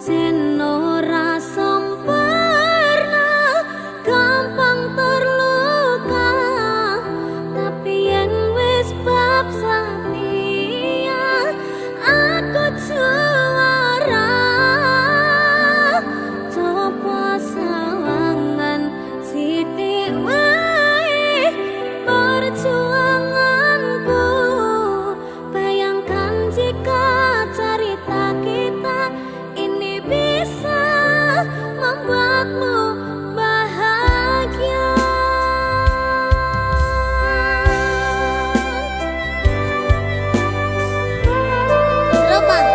pancen ora sempurna, gampang terluka, tapi yen wis bab setia aku juara. Coba sawangan sithik wae perjuanganku, bayangkan jika cerita kita ini bisa membuatmu bahagia. Roman.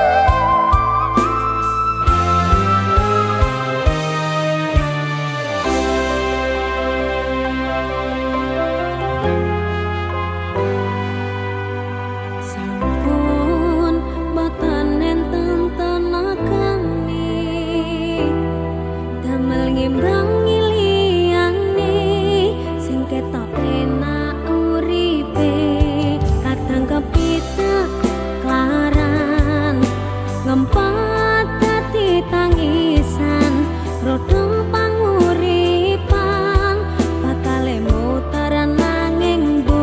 Sampun boten enten tenagane, damel ngimbangi liyane sing ketok enak uripe. Kadang kepitek klaran ngempet dadi tangisan, rodong panguripan bakale muter nanging mbuh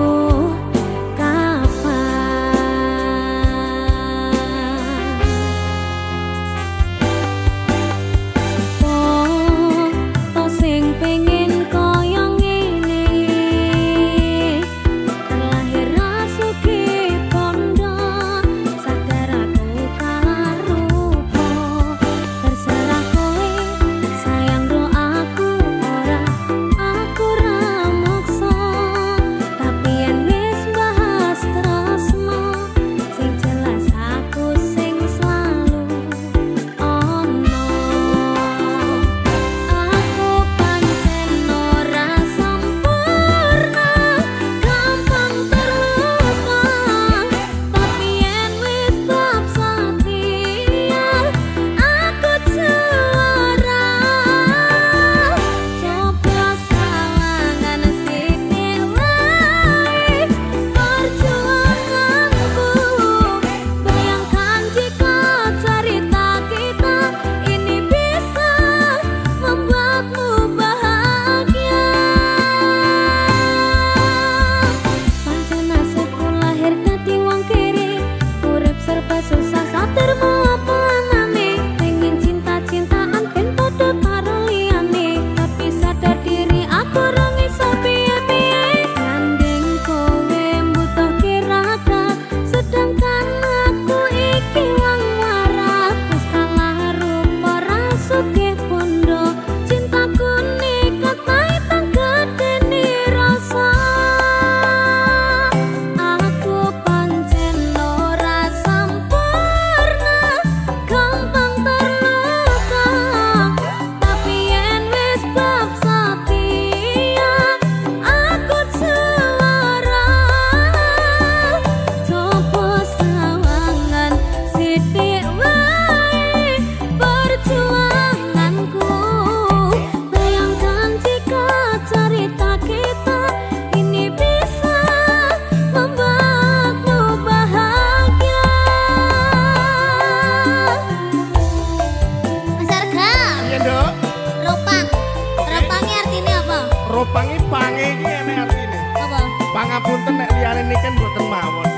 sing pengen kaya ngene, terlahir rasuki pondo, sadar aku kalah rupa. Terserah kowe sayang ro aku ora maksa, tapi yen wis bahas tresno, sing jelas aku sing selalu ono. Aku pancen ora sempurna, gampang terluka, tapi yen wis bab setia aku juara. Coba sawangan sithik wae perjuanganku, bayangkan jika cerita kita ini bisa membuatmu bahagia. Pancen nasibku lahir dadi wong kiri, urip serba susah satermu apa anane. Pengen cinta-cintaan ben padha karo liyane, tapi sadar diri aku ora iso piye-piye. Gandeng kowe mbutuh kiraka, sedangkan aku iki wong waras. Wis kalah rupa rasuke pondo, cintaku nikat taitan gedene rasa. Aku pancen ora sempurna, gampang terluka, tapi yen wis bab setia aku juara. Coba sawangan sithik wae perjuanganku, bayangkan jika cerita kita ini bisa membuatmu bahagia. Mas Arga, Iya, Nduk. ropang. Ropangnya artinya apa? Ropangi pange iki enek artine. Apa? Pangapunten nek liyane niken mboten mawon.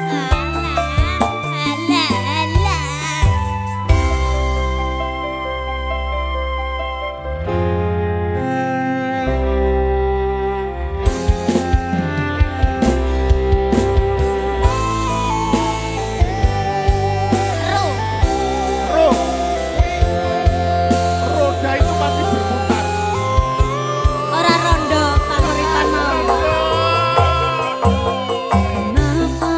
Alah, alah. Roh. Roda itu pasti berputar. Ora rondo panguripan mau. Kenapa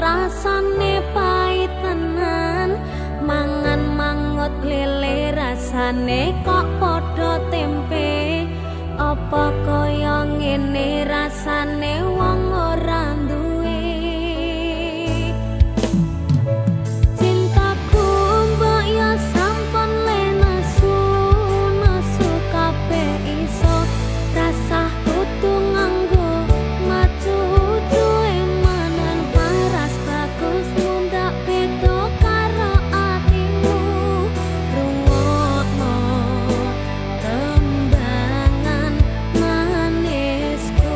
rasane pahit tenan mangan mangut lele rasane kok padha tempe apa kaya ngene rasane wong ora duwe cintaku mbok ya sampun lenesu nesu kabeh iso rasah kudu nganggo maju duwe manan paras bagus mundak beda karo atimu rungokno tembangan manisku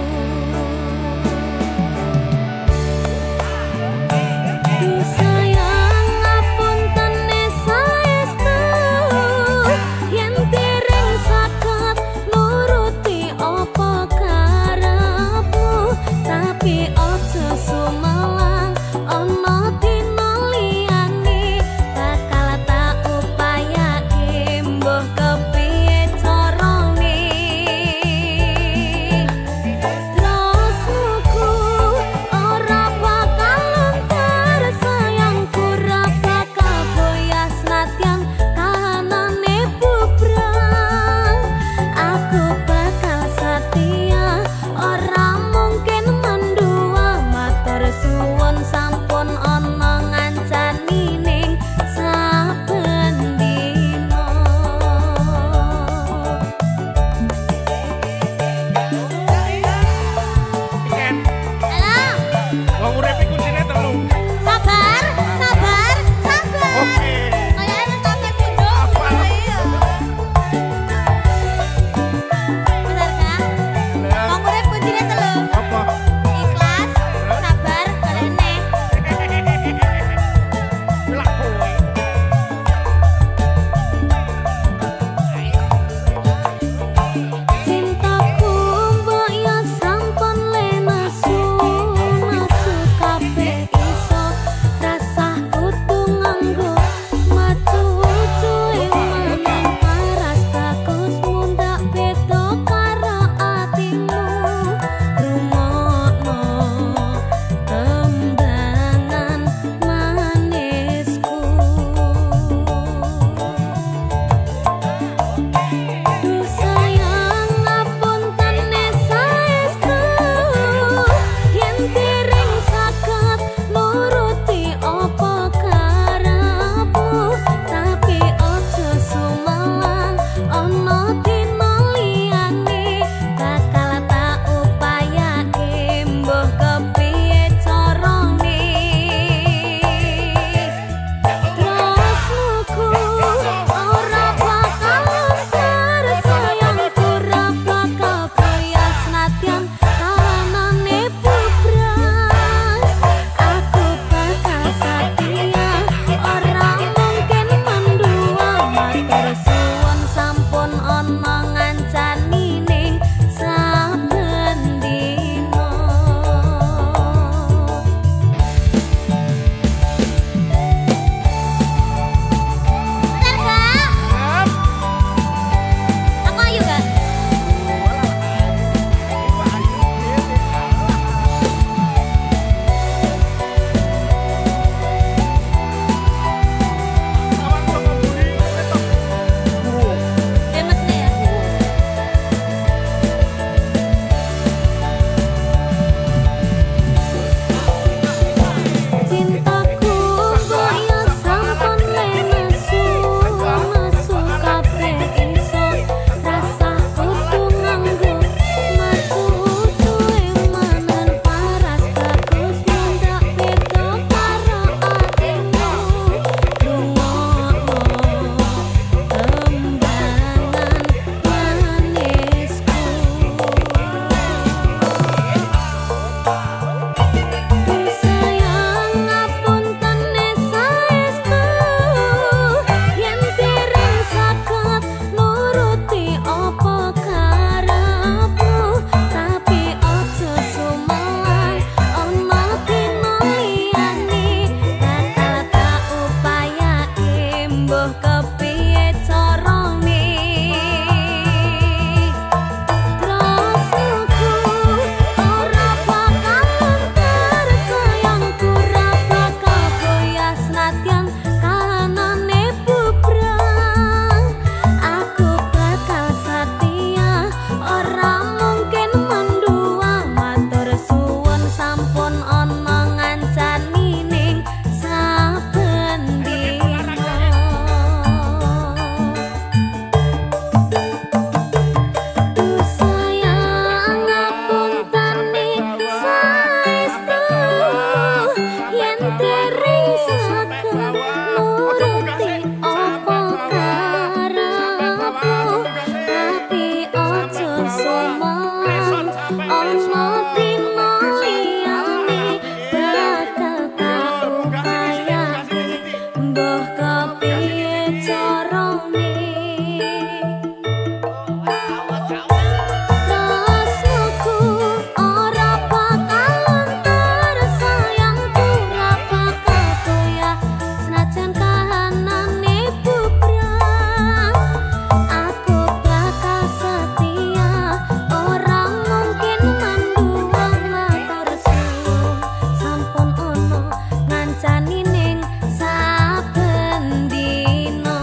ngancani ning saben dina.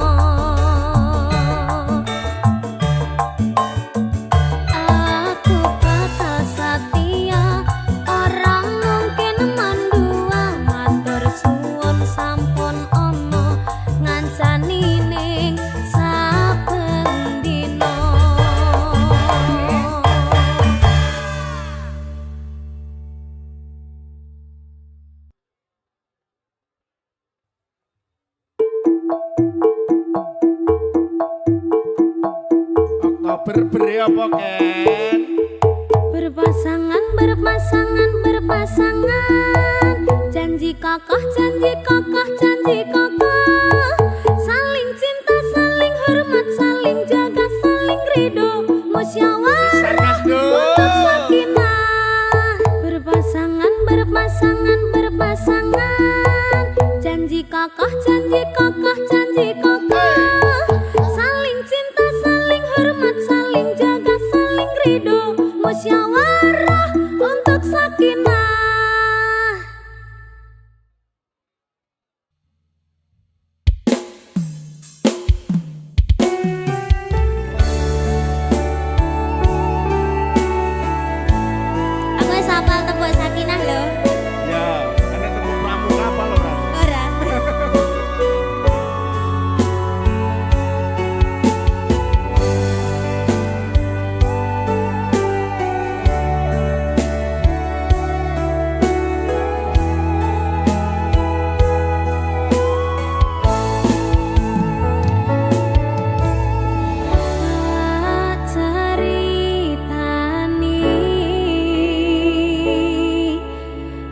Aku bakal setia, ora mungkin mandua. Matur suwun sampun ana ngancani ning saben dina. Oktober beri apa Ken? Berpasangan, berpasangan, berpasangan. Janji kokoh, janji kokoh, janji kokoh. Saling cinta, saling hormat, saling jaga, saling ridho, musyawarah Sangat untuk dong. sakinah. Berpasangan, berpasangan, berpasangan. Janji kokoh, janji kokoh, janji kokoh. Saling cinta, saling hormat, saling jaga, saling ridho, musyawarah untuk sakinah. Aku wis hafal tembok sakinah lho. Ya, ana temu pramuka apa lho kan? Ora.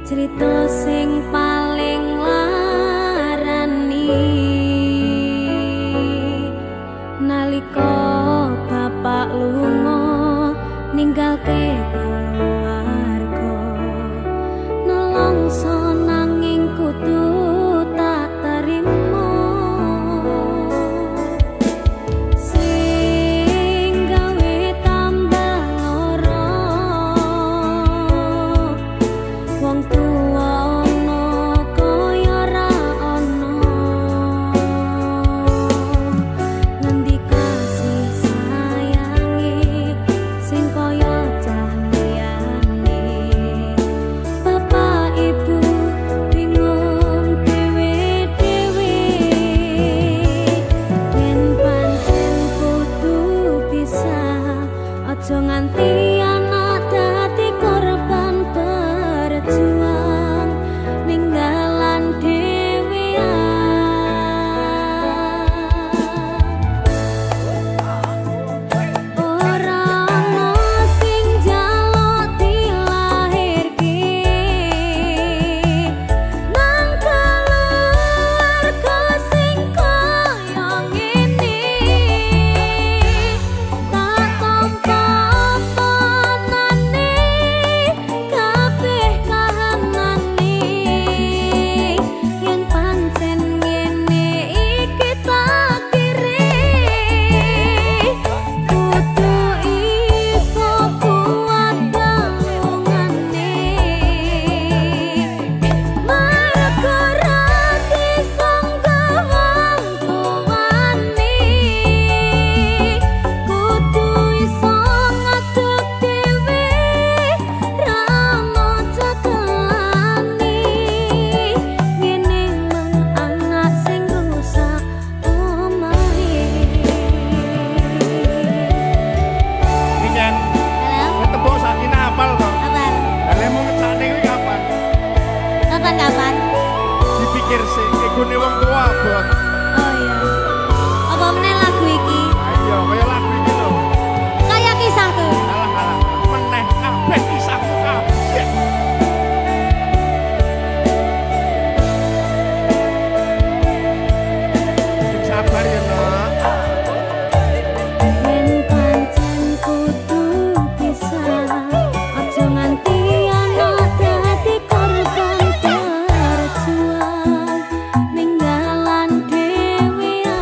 Cerita sing paling larani nalika bapak lunga ninggalke keluarga, nelongso nanging kudu tak terima. Sing gawe tambah lara, wong tuwa ana kaya ra ana. Ngendi kasih sayange sing kaya cah liyane. Bapak ibu bingung dhewe-dhewe, yen pancen kudu pisah, aja nganti anak dadi korban berjuang ninggalan dhewean. Ora ana sing njaluk dilahirke nang keluarga sing kaya ngene. Tak tampa panane kabeh kahanane, yen pancen ngene iki takdire. Kudu iso kuat dalungane, mergo ra disangga wong tuwane. Kudu iso ngadeg dhewe, ra ono cekelane. Ngene men anak sing rusak omahe. Iki Ken, Halo, tembok sakinah apal to? kabar? Lah mau ngecane kuwi kapan? Kapan-kapan? Dipikir sih, egone wong tua abot. Oh iya. Apa meneh lagu iki? Ayo, kaya lagu iki lho. Kayak kisahku. Alah alah, meneh kabeh kisahku kabeh. Sabar ya, Nak. Yen pancen kudu pisah, aja nganti anak dadi korban berjuang ninggalan dhewean.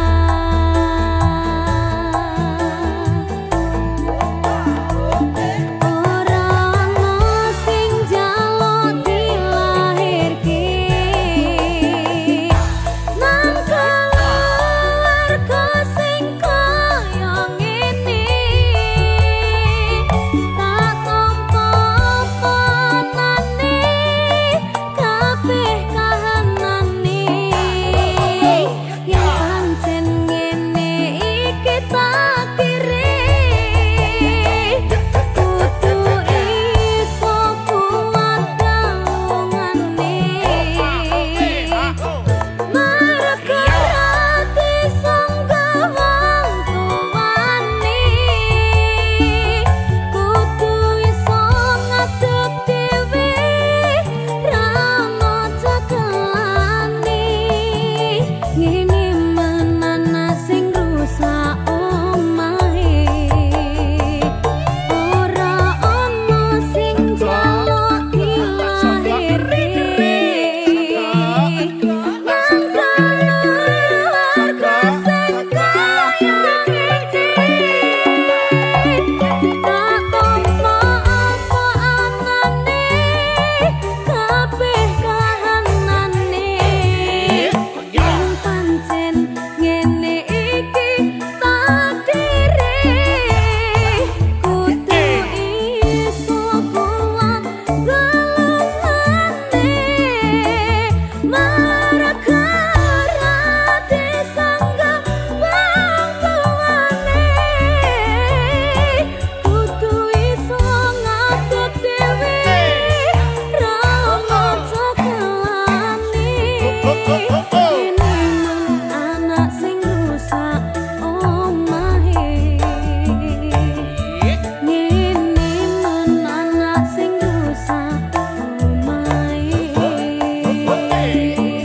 Omahe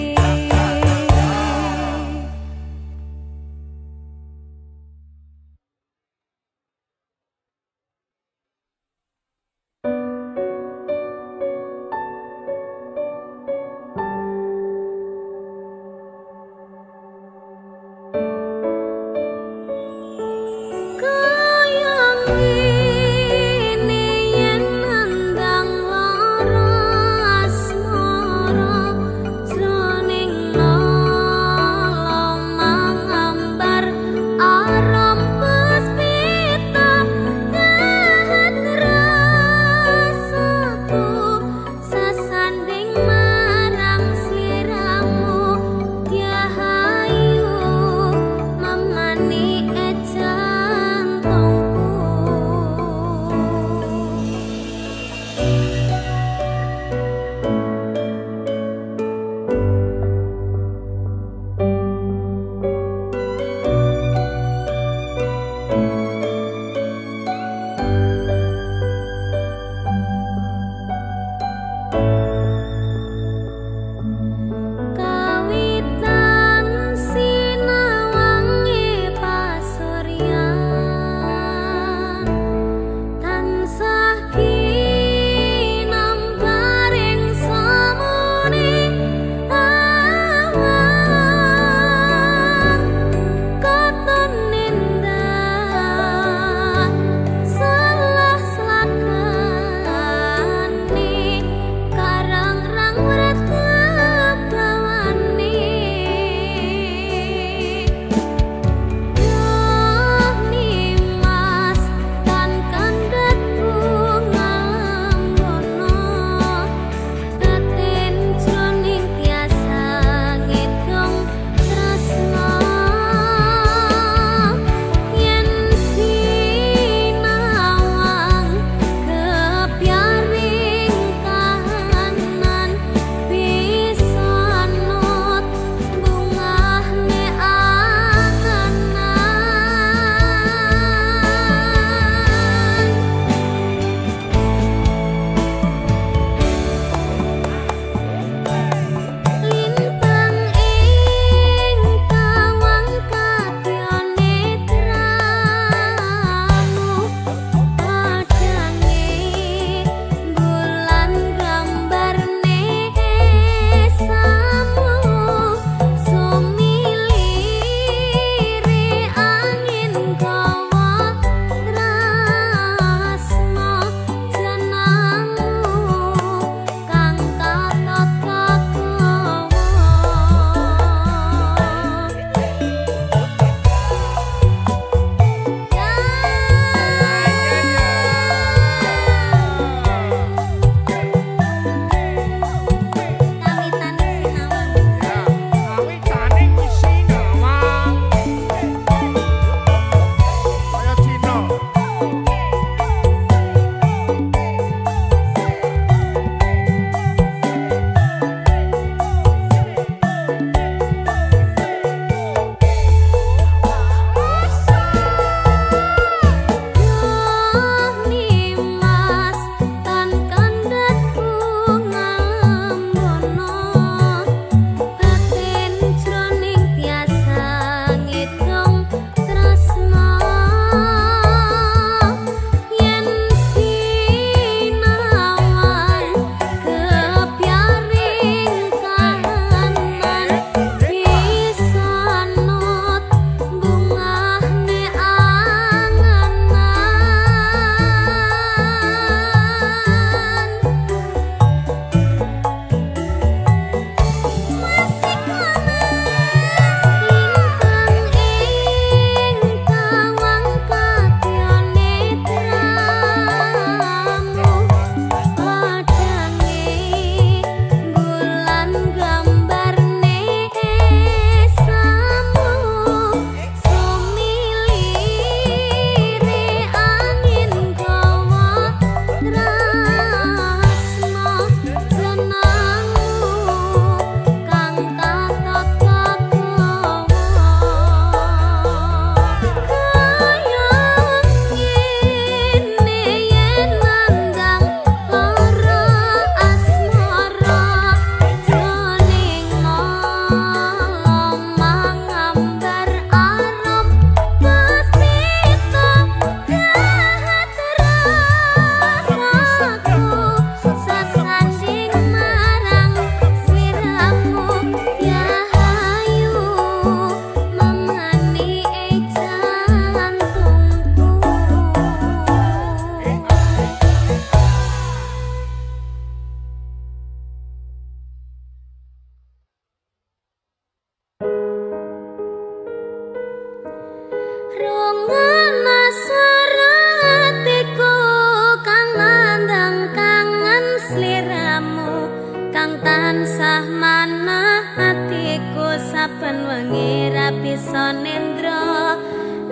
manah hatiku saben wengi ra bisa nendra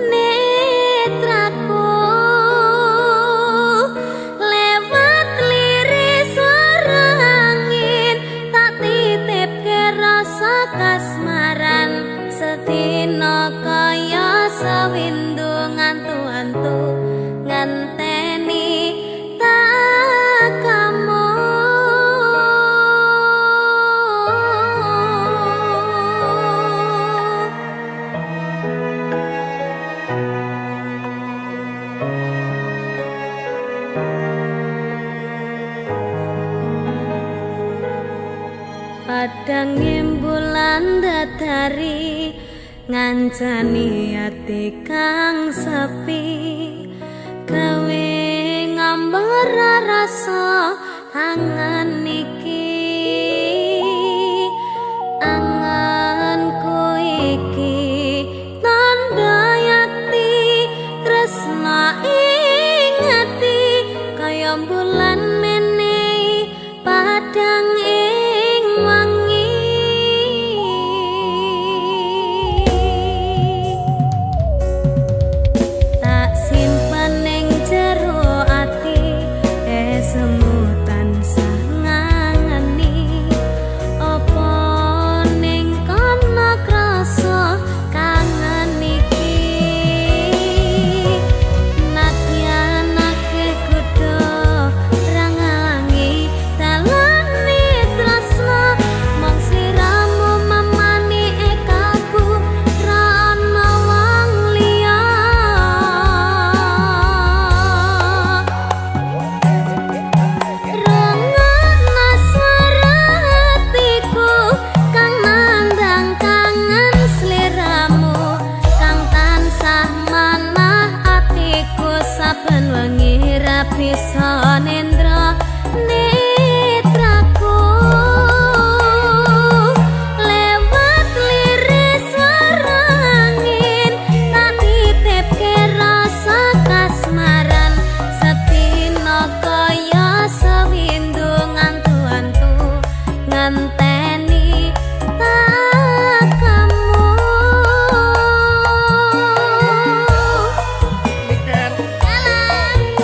netraku lewat liris swara angin tak titipke rasa kasmaran sedina kaya sawindu ngantu-antu ngenteni tak kamu. Padang bulan datari ngancani ati kang sepi gawe ngambar rasa angan iki anganku iki tanda yakti tresna ing ati kaya bulan menehi padang ing wangi tak simpen ning jero ati semutan sangangani apa ning kono krasa kangen iki nadyanake kudu rangangi dalane tresna mong sliramu memani ekaku ra ana wong liya rengana swara hatiku kang nandang kangen sliramu kang tansah manah atiku saben wengi ra bisa nendra netraku lewat liris swara angin tak titipke rasa kasmaran sedina kaya sewindu ngantu-antu ngenteni tak kamu. Niken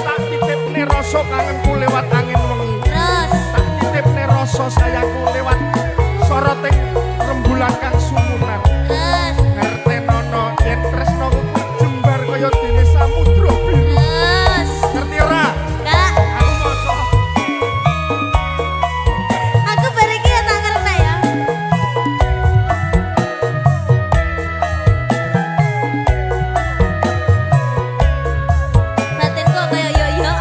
tak titipne rasa kangenku lewat angin wengi Terus tak titipne rasa sayangku lewat soroting rembulan kang sumunan terus ngertenono yen tresno jembar kaya dene samudra biru terus ngerti ora Kak, aku maca aku bareng ya tak ngerti ya. Batinku kaya yo-yo.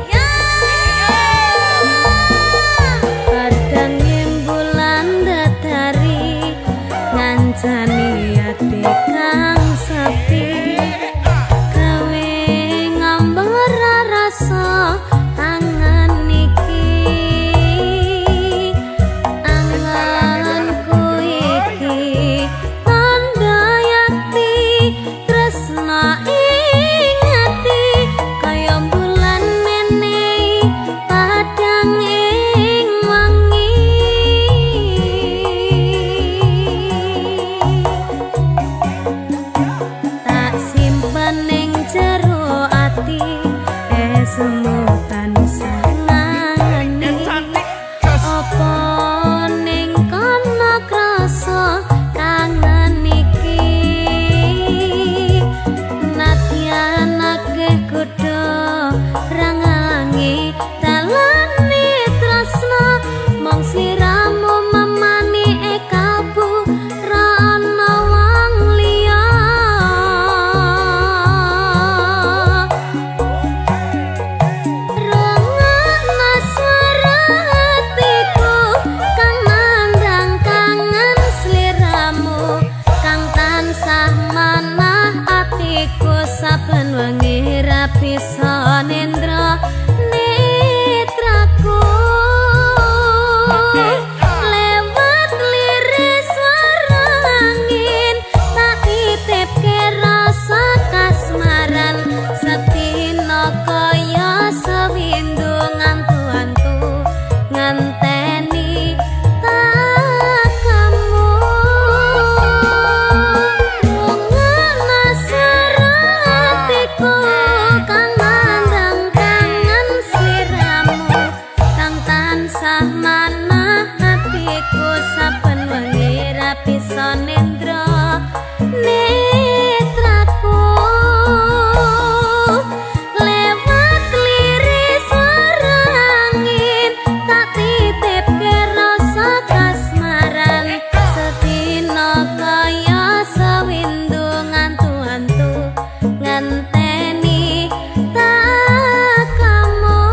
Ya. Padang bulan datari ngancani ati kang sepi gawe ngambar rasa angan iki anganku iki tanda yakti tresna ing ati kaya bulan menehi padang ing wangi tak simpen ning jero ati semutan sangangani yen cantik jas apa ning kono krasa kangen iki nadyanake kudu rangangi dalane tresna mong sliramu memani ekaku ra ana wong liya rengana swara hatiku kang nandang kangen sliramu kang tansah manah atiku saben wengi ra bisa nendra netraku saben wengi rapi sonendra netraku lewat liris suara angin tak titip ke rasa kasmaran sedina kaya sewindu ngantu-antu ngenteni tak kamu.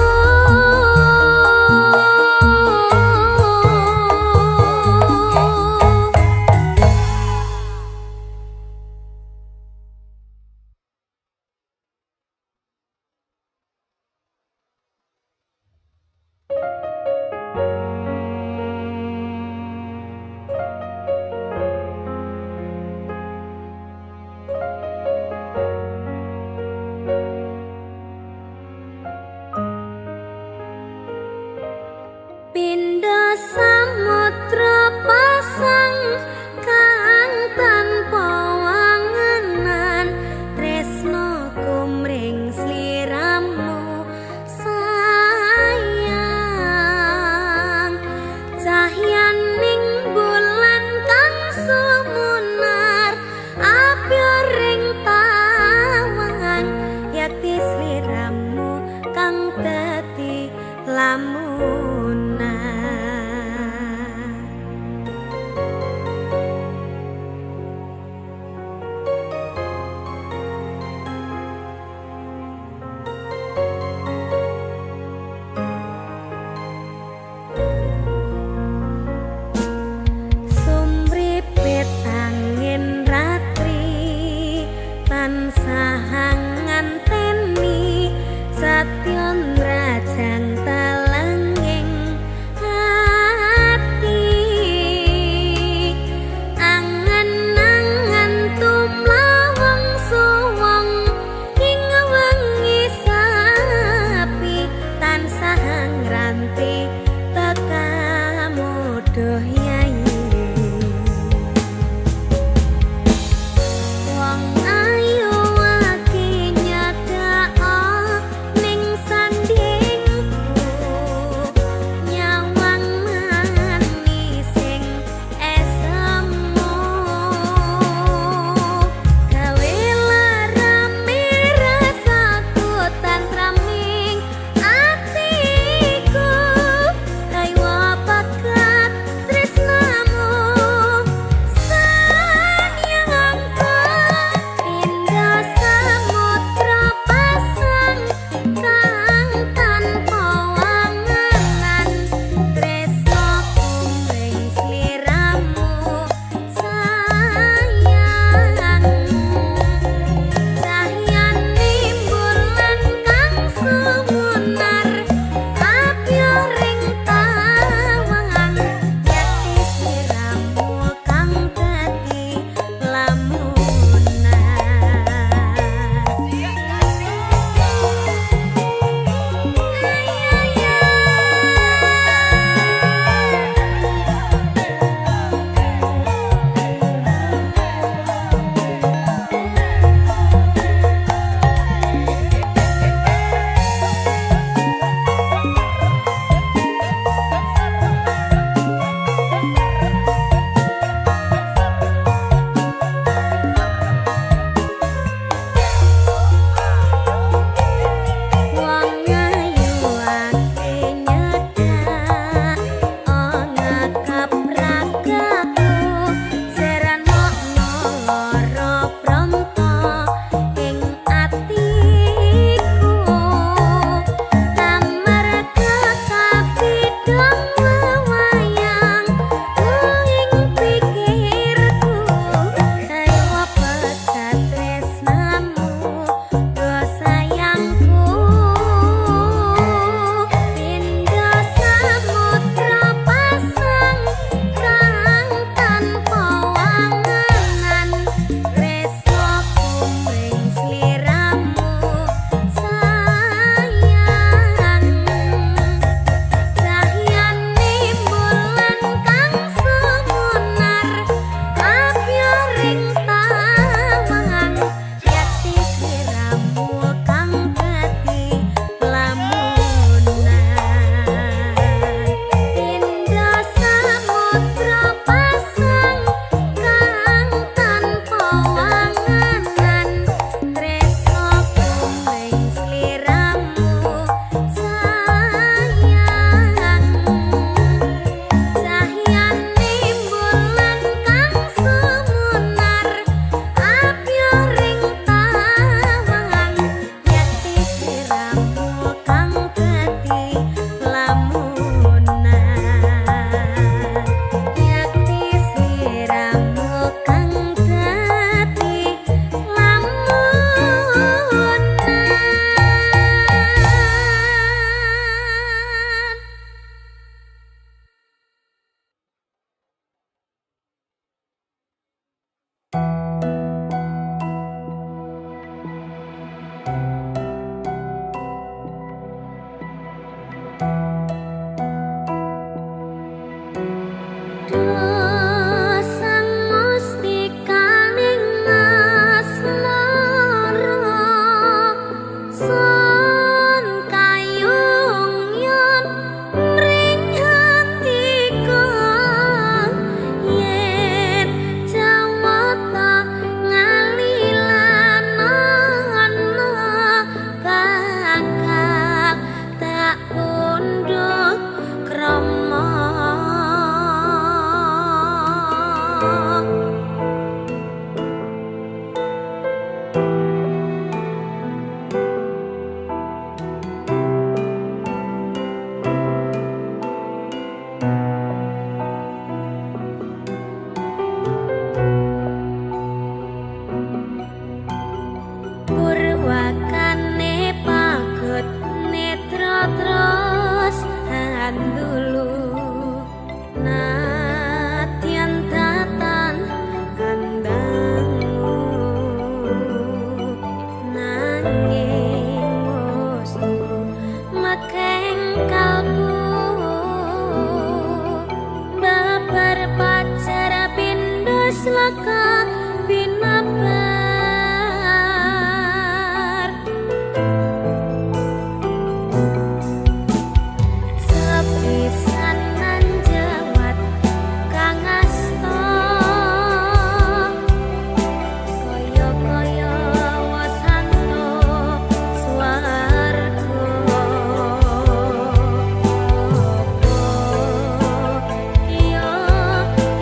Pindha samudra pasang kang tanpa wangenan tresno kumring sliramu sayang cahyaning bulan kang sumunar api ring tawang yakti sliramu kang dadi lamunan. Sumripit angin ratri tansah nganteni satyon rajang talanging hati angen-angen tumlawang suwung ing wengi sapi tansah ngranti tekamu doh yayi wong ayu aki nyadao ning sandingku nyawang manising esemu gawe larame rasaku tantraming atiku kaya bakat tresnamu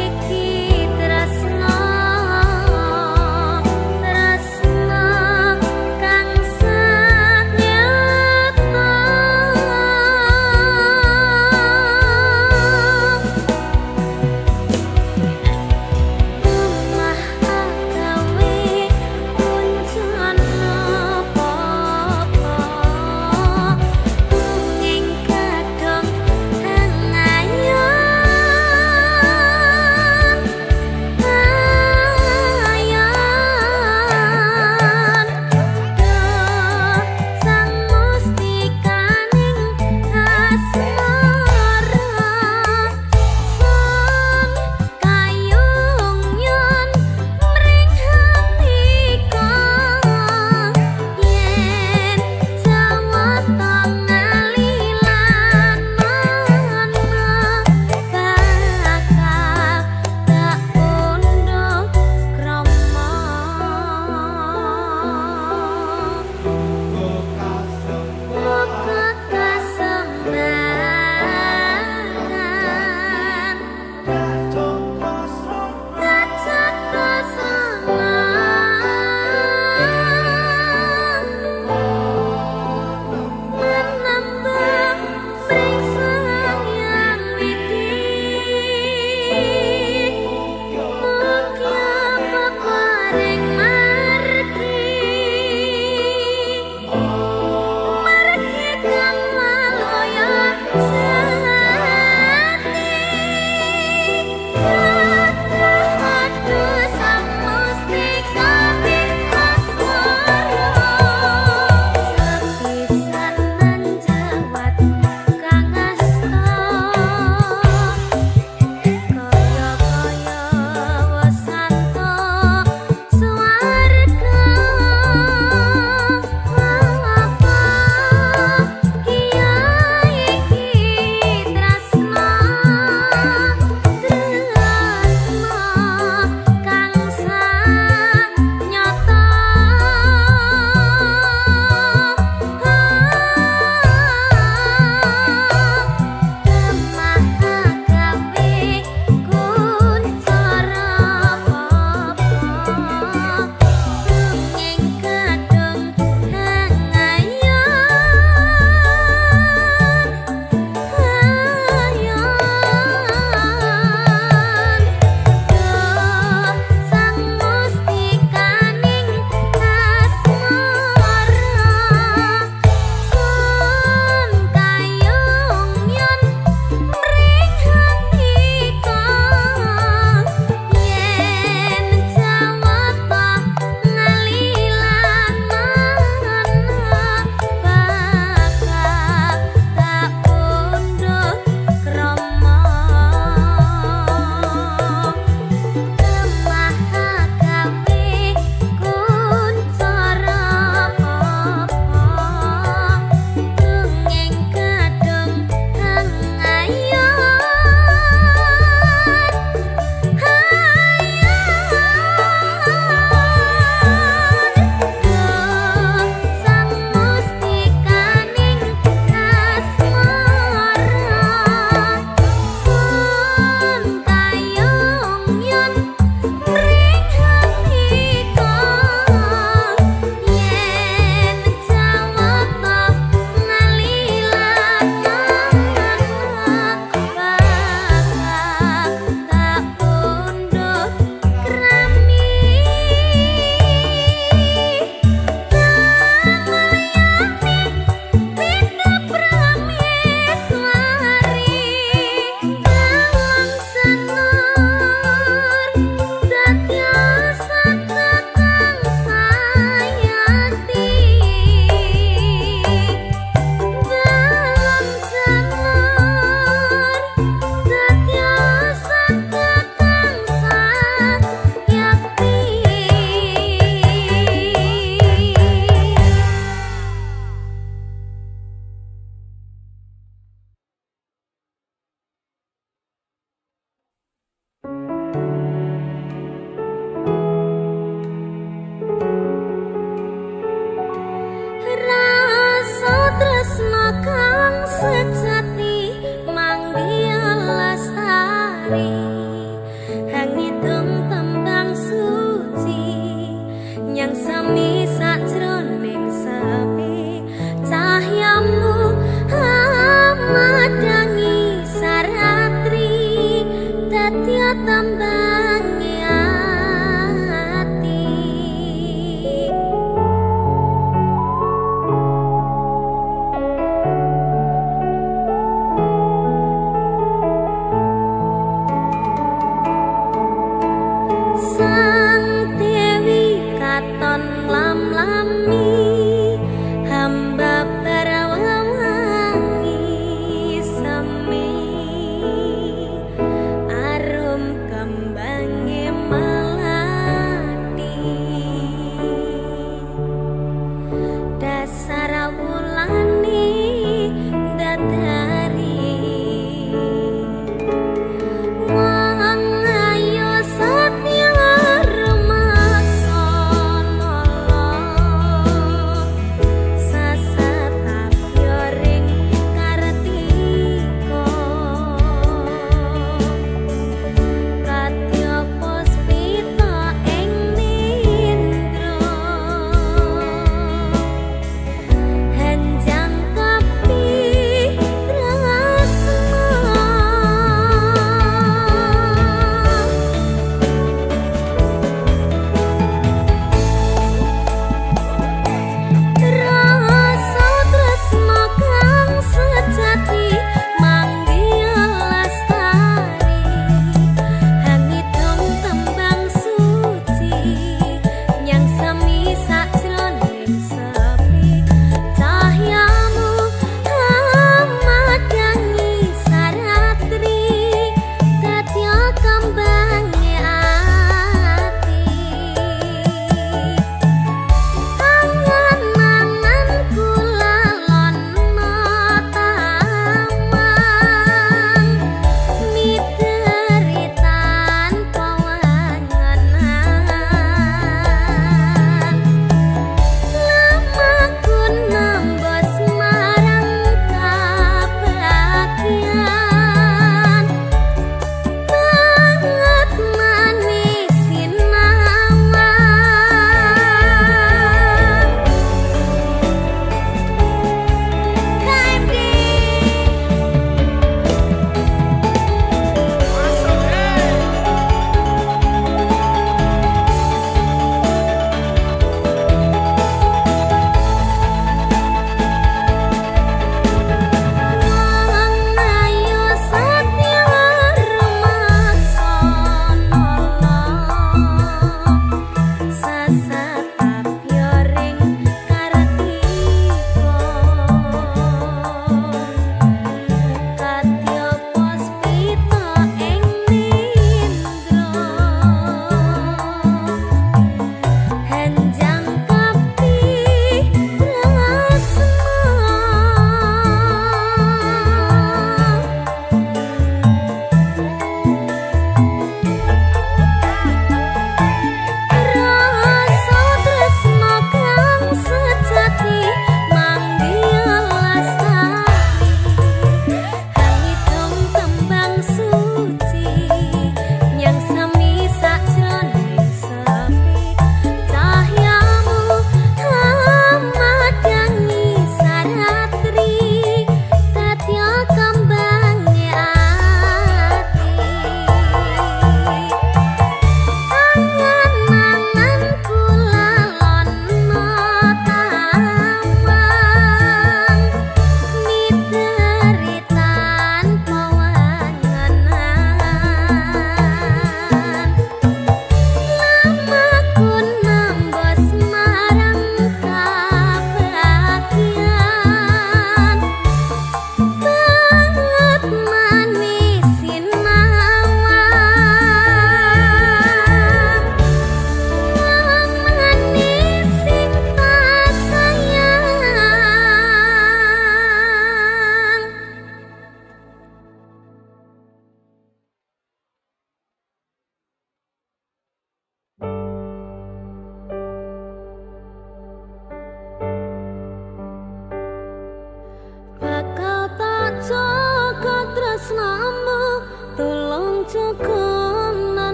Iki tresno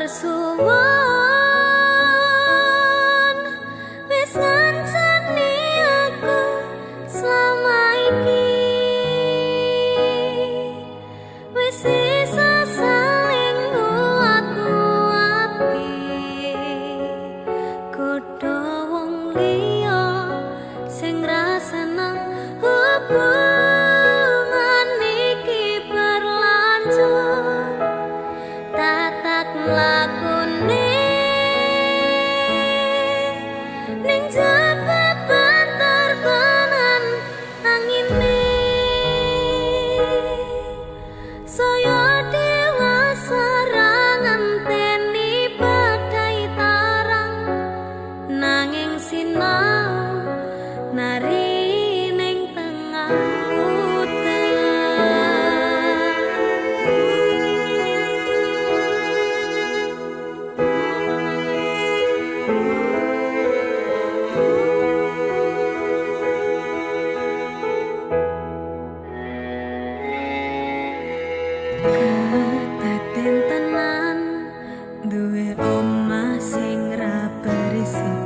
suwon wis ngancani aku selama iki wis iso saling nguat-nguati kodho wong liya sing ra seneng hubungan iki berlanjut tatak lakune ning jaba banter tenan angine saya dewasa ra ngenteni badai tarang nanging sinau nari ning tengah udan. Kadaden tenan duwe omah sing ra berisik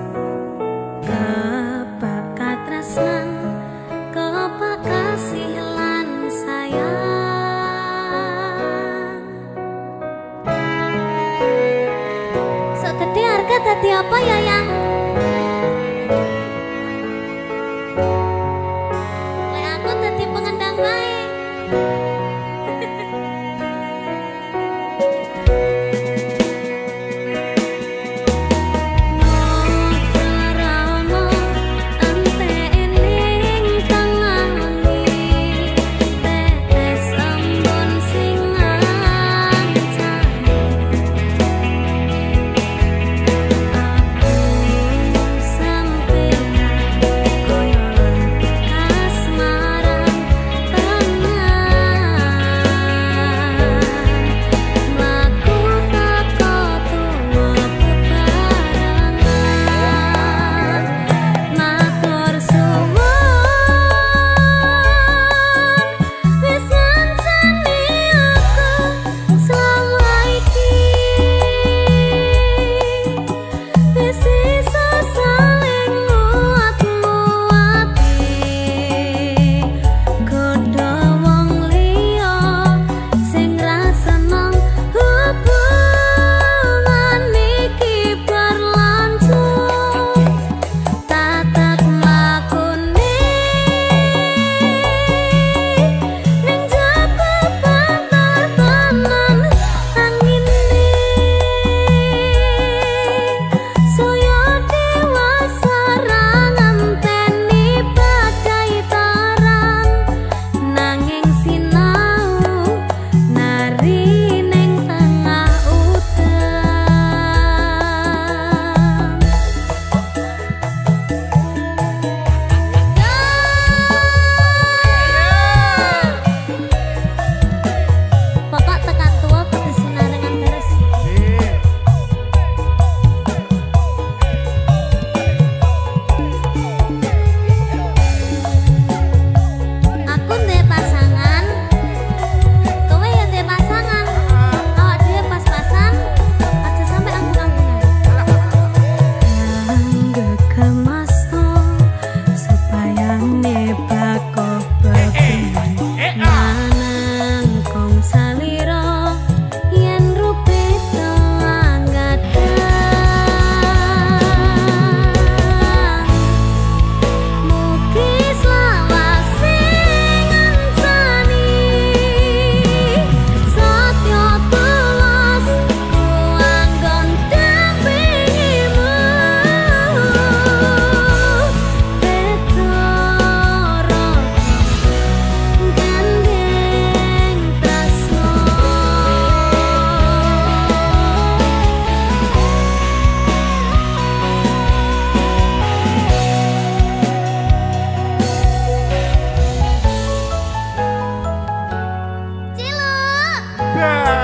kebakat tresnan kebakat kasih lan sayang sok gede harga dadi apa ya yang lek aku dadi pengendang bae. Yeah.